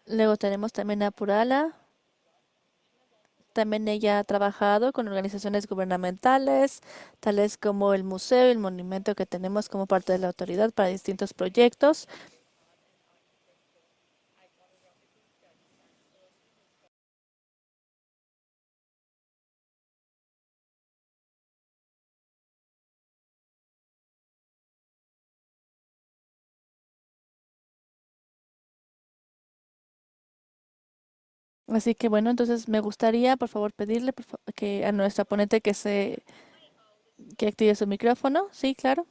Luego tenemos también a Purala. También ella ha trabajado con organizaciones gubernamentales, tales como el museo y el monumento que tenemos como parte de la autoridad para distintos proyectos. Así que bueno, entonces me gustaría, por favor, pedirle que a nuestra ponente que active su micrófono. Sí, claro.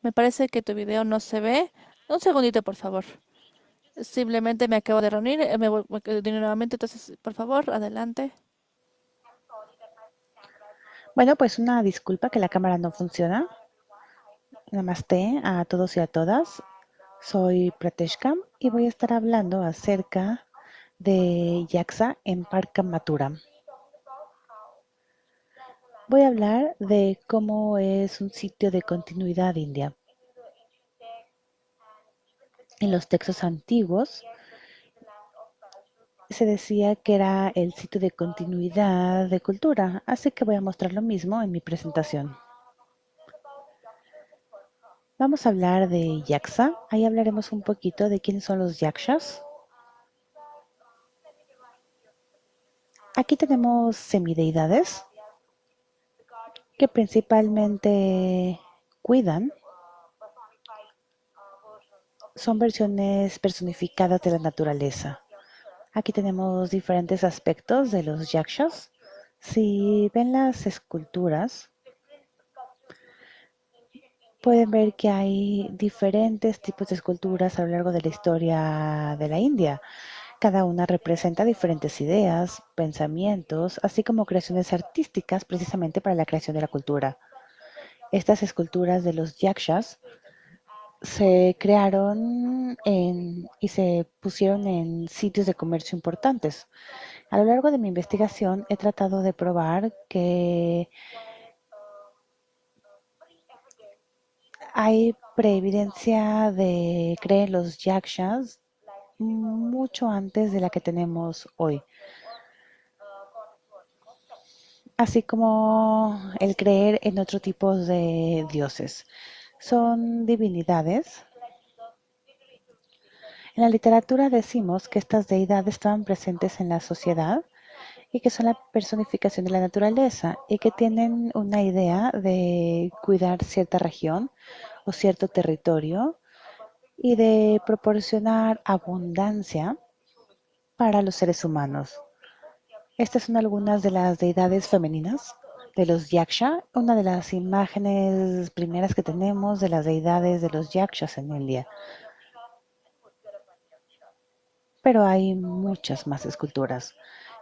Me parece que tu video no se ve. Un segundito, por favor. Simplemente me acabo de reunir, me quedo nuevamente, entonces, por favor, adelante. Bueno, pues una disculpa que la cámara no funciona. Namaste a todos y a todas. Soy Prateshkam y voy a estar hablando acerca de Yaksa en Parka Mathura. Voy a hablar de cómo es un sitio de continuidad india. En los textos antiguos se decía que era el sitio de continuidad de cultura, así que voy a mostrar lo mismo en mi presentación. Vamos a hablar de Yaksa. Ahí hablaremos un poquito de quiénes son los Yakshas. Aquí tenemos semideidades que principalmente cuidan. Son versiones personificadas de la naturaleza. Aquí tenemos diferentes aspectos de los yakshas. Si ven las esculturas, pueden ver que hay diferentes tipos de esculturas a lo largo de la historia de la India. Cada una representa diferentes ideas, pensamientos, así como creaciones artísticas precisamente para la creación de la cultura. Estas esculturas de los yakshas se crearon y se pusieron en sitios de comercio importantes. A lo largo de mi investigación he tratado de probar que hay preevidencia de creer en los yakshas mucho antes de la que tenemos hoy, así como el creer en otro tipo de dioses. Son divinidades. En la literatura decimos que estas deidades estaban presentes en la sociedad y que son la personificación de la naturaleza y que tienen una idea de cuidar cierta región o cierto territorio y de proporcionar abundancia para los seres humanos. Estas son algunas de las deidades femeninas de los yaksha, una de las imágenes primeras que tenemos de las deidades de los yakshas en India. Pero hay muchas más esculturas.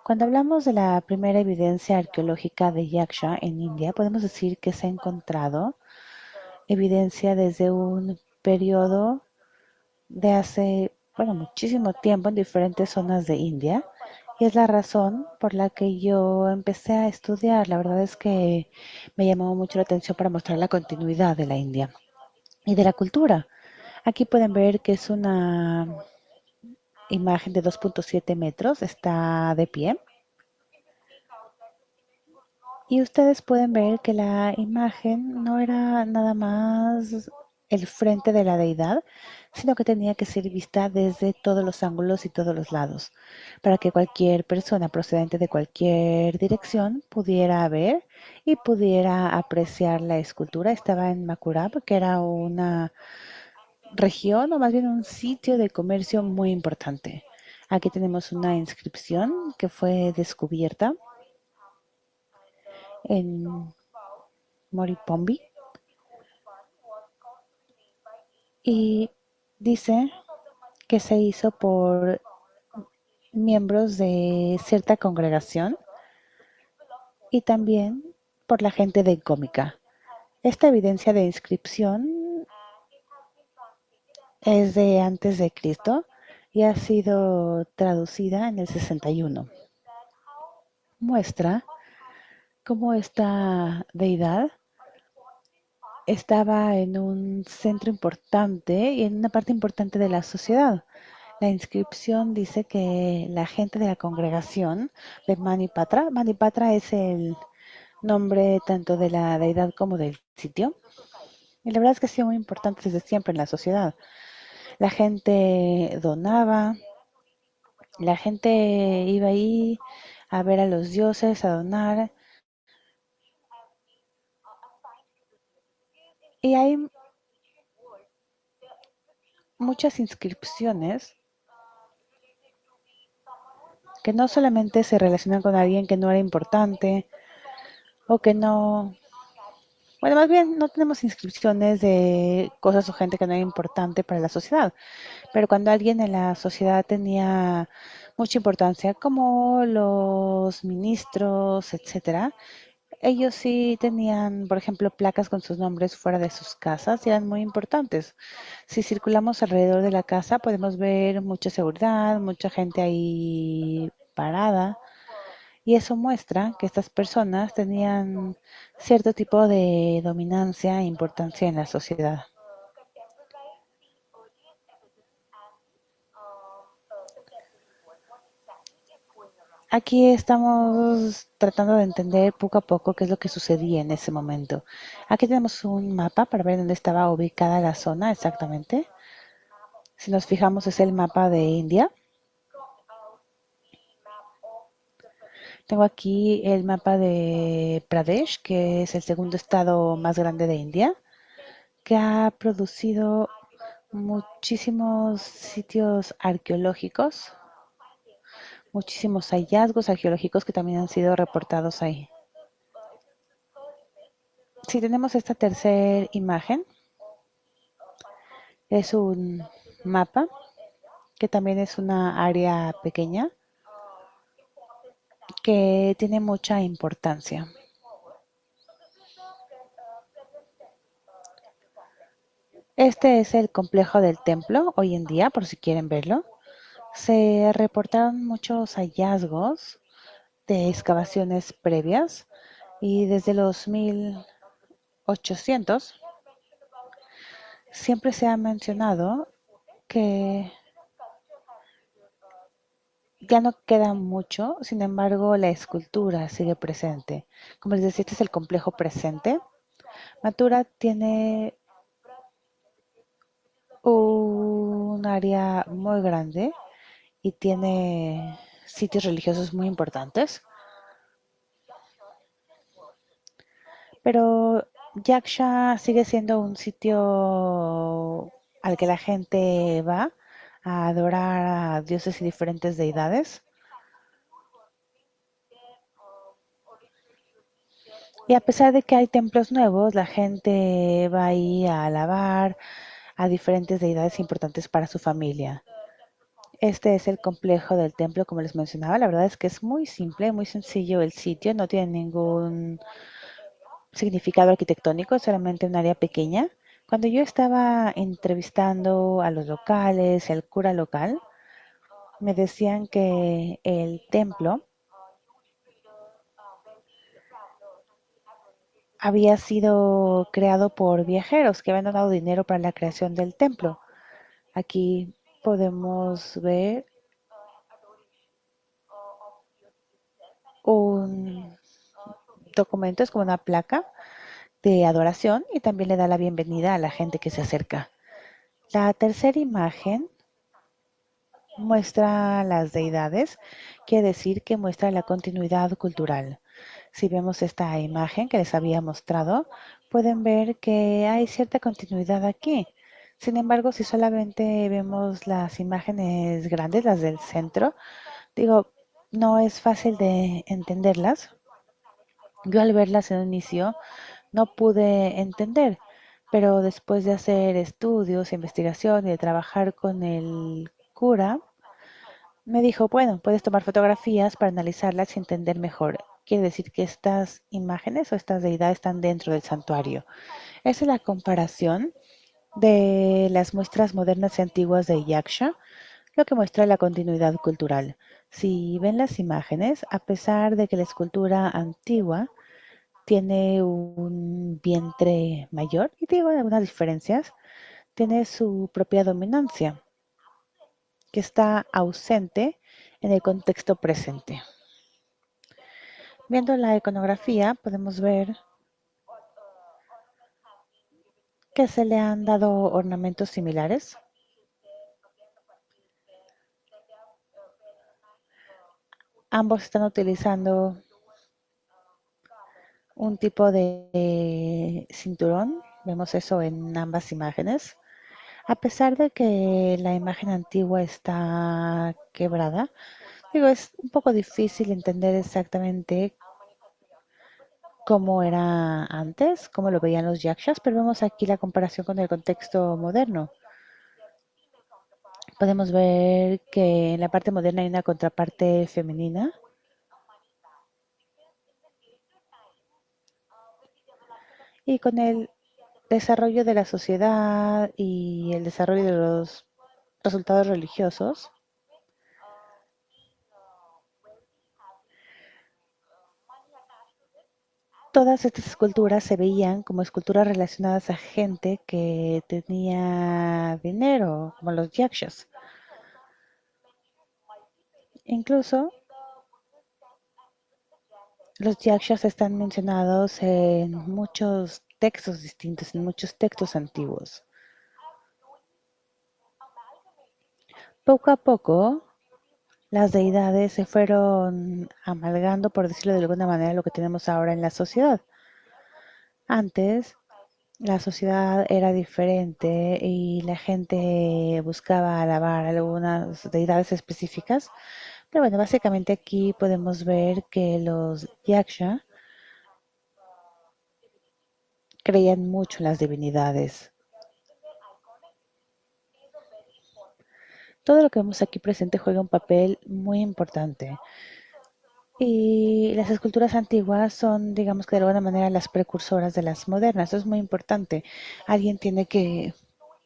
Cuando hablamos de la primera evidencia arqueológica de Yaksha en India, podemos decir que se ha encontrado evidencia desde un periodo de hace, bueno, muchísimo tiempo en diferentes zonas de India. Y es la razón por la que yo empecé a estudiar. La verdad es que me llamó mucho la atención para mostrar la continuidad de la India y de la cultura. Aquí pueden ver que es una imagen de 2.7 metros, está de pie. Y ustedes pueden ver que la imagen no era nada más el frente de la deidad, sino que tenía que ser vista desde todos los ángulos y todos los lados, para que cualquier persona procedente de cualquier dirección pudiera ver y pudiera apreciar la escultura. Estaba en Makurab, que era una región o más bien un sitio de comercio muy importante. Aquí tenemos una inscripción que fue descubierta en Moripombi y dice que se hizo por miembros de cierta congregación y también por la gente de Gómica. Esta evidencia de inscripción es de antes de Cristo y ha sido traducida en el 61. Muestra cómo esta deidad estaba en un centro importante y en una parte importante de la sociedad. La inscripción dice que la gente de la congregación de Manipatra, Manipatra es el nombre tanto de la deidad como del sitio, y la verdad es que ha sido muy importante desde siempre en la sociedad. La gente donaba, la gente iba ahí a ver a los dioses, a donar, y hay muchas inscripciones que no solamente se relacionan con alguien que no era importante o que no, bueno, más bien no tenemos inscripciones de cosas o gente que no era importante para la sociedad, pero cuando alguien en la sociedad tenía mucha importancia, como los ministros, etcétera, ellos sí tenían, por ejemplo, placas con sus nombres fuera de sus casas y eran muy importantes. Si circulamos alrededor de la casa, podemos ver mucha seguridad, mucha gente ahí parada. Y eso muestra que estas personas tenían cierto tipo de dominancia e importancia en la sociedad. Aquí estamos tratando de entender poco a poco qué es lo que sucedía en ese momento. Aquí tenemos un mapa para ver dónde estaba ubicada la zona exactamente. Si nos fijamos es el mapa de India. Tengo aquí el mapa de Pradesh, que es el segundo estado más grande de India, que ha producido muchísimos sitios arqueológicos, muchísimos hallazgos arqueológicos que también han sido reportados ahí. Si tenemos esta tercera imagen, es un mapa que también es una área pequeña que tiene mucha importancia. Este es el complejo del templo hoy en día, por si quieren verlo. Se reportaron muchos hallazgos de excavaciones previas y desde los 1800 siempre se ha mencionado que ya no queda mucho, sin embargo la escultura sigue presente. Como les decía, este es el complejo presente. Mathura tiene un área muy grande y tiene sitios religiosos muy importantes, pero Yaksha sigue siendo un sitio al que la gente va a adorar a dioses y diferentes deidades. Y a pesar de que hay templos nuevos, la gente va ahí a alabar a diferentes deidades importantes para su familia. Este es el complejo del templo, como les mencionaba. La verdad es que es muy simple, muy sencillo el sitio, no tiene ningún significado arquitectónico, es solamente un área pequeña. Cuando yo estaba entrevistando a los locales, al cura local, me decían que el templo había sido creado por viajeros que habían donado dinero para la creación del templo. Aquí podemos ver un documento, es como una placa de adoración y también le da la bienvenida a la gente que se acerca. La tercera imagen muestra las deidades, quiere decir que muestra la continuidad cultural. Si vemos esta imagen que les había mostrado, pueden ver que hay cierta continuidad aquí. Sin embargo, si solamente vemos las imágenes grandes, las del centro, digo, no es fácil de entenderlas. Yo al verlas en un inicio no pude entender, pero después de hacer estudios, investigación y de trabajar con el cura, me dijo, bueno, puedes tomar fotografías para analizarlas y entender mejor. Quiere decir que estas imágenes o estas deidades están dentro del santuario. Esa es la comparación de las muestras modernas y antiguas de Yaksha, lo que muestra la continuidad cultural. Si ven las imágenes, a pesar de que la escultura antigua tiene un vientre mayor y digo algunas diferencias. Tiene su propia dominancia, que está ausente en el contexto presente. Viendo la iconografía, podemos ver que se le han dado ornamentos similares. Ambos están utilizando un tipo de cinturón. Vemos eso en ambas imágenes. A pesar de que la imagen antigua está quebrada, digo, es un poco difícil entender exactamente cómo era antes, cómo lo veían los yakshas, pero vemos aquí la comparación con el contexto moderno. Podemos ver que en la parte moderna hay una contraparte femenina. Y con el desarrollo de la sociedad y el desarrollo de los resultados religiosos, todas estas esculturas se veían como esculturas relacionadas a gente que tenía dinero, como los yakshas. Incluso los yakshas están mencionados en muchos textos distintos, en muchos textos antiguos. Poco a poco, las deidades se fueron amalgando, por decirlo de alguna manera, lo que tenemos ahora en la sociedad. Antes, la sociedad era diferente y la gente buscaba alabar algunas deidades específicas. Pero bueno, básicamente aquí podemos ver que los yaksha creían mucho en las divinidades. Todo lo que vemos aquí presente juega un papel muy importante. Y las esculturas antiguas son, digamos que de alguna manera, las precursoras de las modernas. Eso es muy importante. Alguien tiene que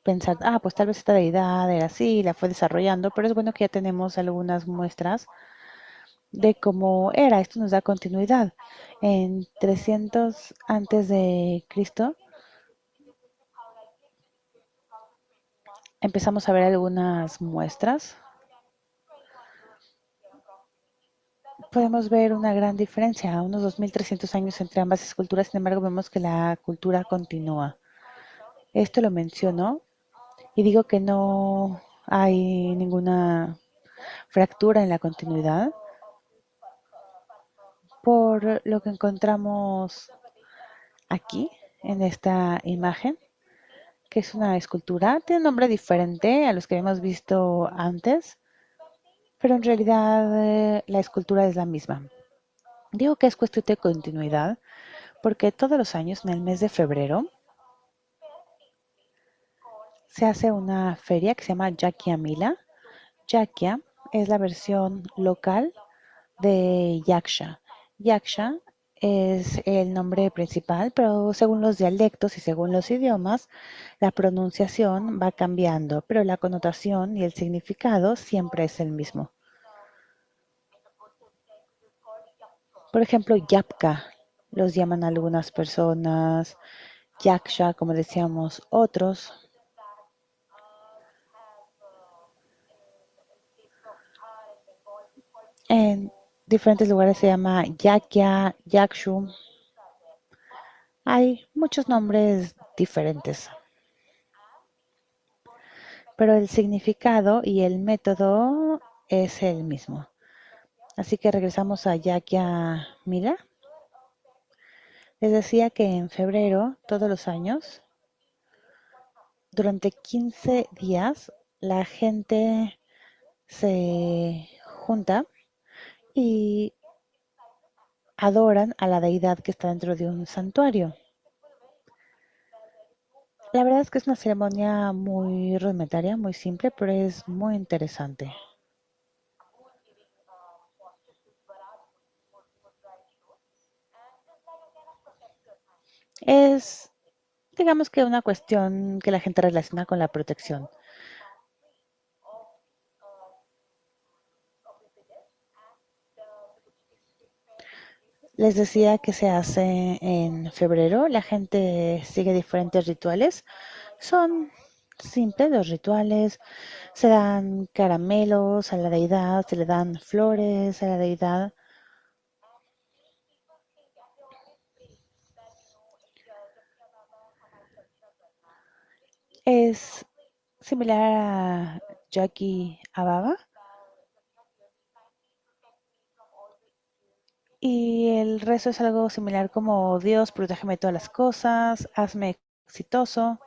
pensar, pues tal vez esta deidad era así, la fue desarrollando, pero es bueno que ya tenemos algunas muestras de cómo era. Esto nos da continuidad. En 300 antes de Cristo empezamos a ver algunas muestras. Podemos ver una gran diferencia, unos 2300 años entre ambas esculturas. Sin embargo, vemos que la cultura continúa. Esto lo menciono y digo que no hay ninguna fractura en la continuidad por lo que encontramos aquí en esta imagen, que es una escultura. Tiene un nombre diferente a los que habíamos visto antes, pero en realidad la escultura es la misma. Digo que es cuestión de continuidad porque todos los años en el mes de febrero se hace una feria que se llama Yakia Mila. Yakia es la versión local de Yaksha. Yaksha es el nombre principal, pero según los dialectos y según los idiomas, la pronunciación va cambiando, pero la connotación y el significado siempre es el mismo. Por ejemplo, Yapka los llaman algunas personas, Yaksha, como decíamos, otros. En diferentes lugares se llama Yakya, Yakshu. Hay muchos nombres diferentes, pero el significado y el método es el mismo. Así que regresamos a Yakya Mila. Les decía que en febrero, todos los años, durante 15 días, la gente se junta y adoran a la deidad que está dentro de un santuario. La verdad es que es una ceremonia muy rudimentaria, muy simple, pero es muy interesante. Es, digamos que una cuestión que la gente relaciona con la protección. Les decía que se hace en febrero. La gente sigue diferentes rituales. Son simples los rituales. Se dan caramelos a la deidad, se le dan flores a la deidad. Es similar a Jackie Ababa. Y el rezo es algo similar como Dios, protégeme de todas las cosas, hazme exitoso.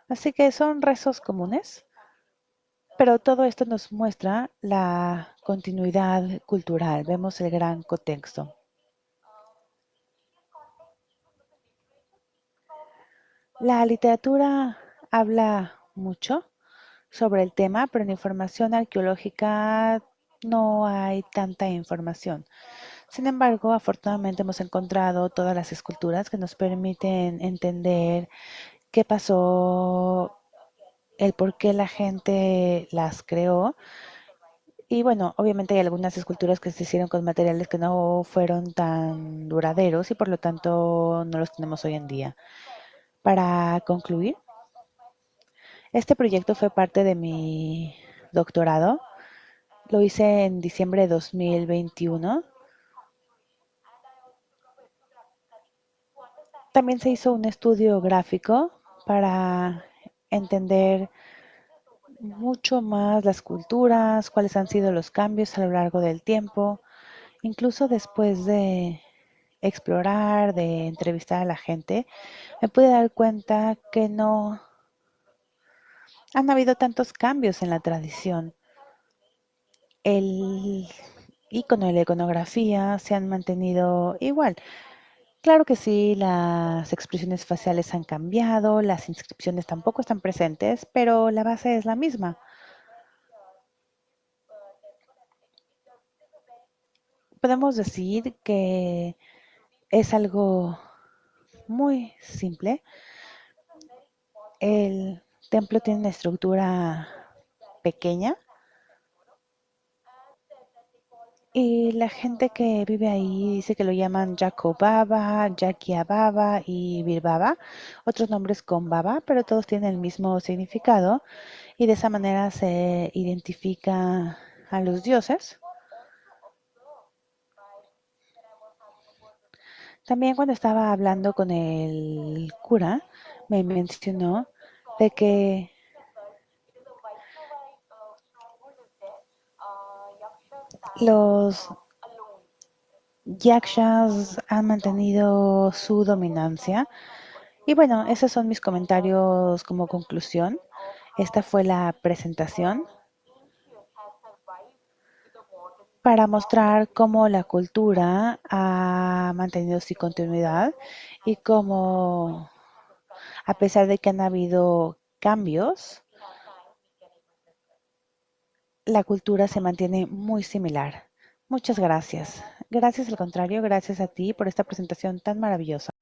Así que son rezos comunes, pero todo esto nos muestra la continuidad cultural. Vemos el gran contexto. La literatura habla mucho sobre el tema, pero en información arqueológica no hay tanta información. Sin embargo, afortunadamente hemos encontrado todas las esculturas que nos permiten entender qué pasó, el por qué la gente las creó. Y bueno, obviamente hay algunas esculturas que se hicieron con materiales que no fueron tan duraderos y por lo tanto no los tenemos hoy en día. Para concluir, este proyecto fue parte de mi doctorado. Lo hice en diciembre de 2021. También se hizo un estudio gráfico para entender mucho más las culturas, cuáles han sido los cambios a lo largo del tiempo, incluso después de explorar, de entrevistar a la gente, me pude dar cuenta que no han habido tantos cambios en la tradición. El icono y la iconografía se han mantenido igual. Claro que sí, las expresiones faciales han cambiado, las inscripciones tampoco están presentes, pero la base es la misma. Podemos decir que es algo muy simple. El templo tiene una estructura pequeña y la gente que vive ahí dice que lo llaman Jacobaba, Yakiababa y Birbaba, otros nombres con Baba, pero todos tienen el mismo significado y de esa manera se identifica a los dioses. También cuando estaba hablando con el cura, me mencionó de que los yakshas han mantenido su dominancia. Y bueno, esos son mis comentarios como conclusión. Esta fue la presentación para mostrar cómo la cultura ha mantenido su continuidad y cómo, a pesar de que han habido cambios, la cultura se mantiene muy similar. Muchas gracias. Gracias al contrario, gracias a ti por esta presentación tan maravillosa.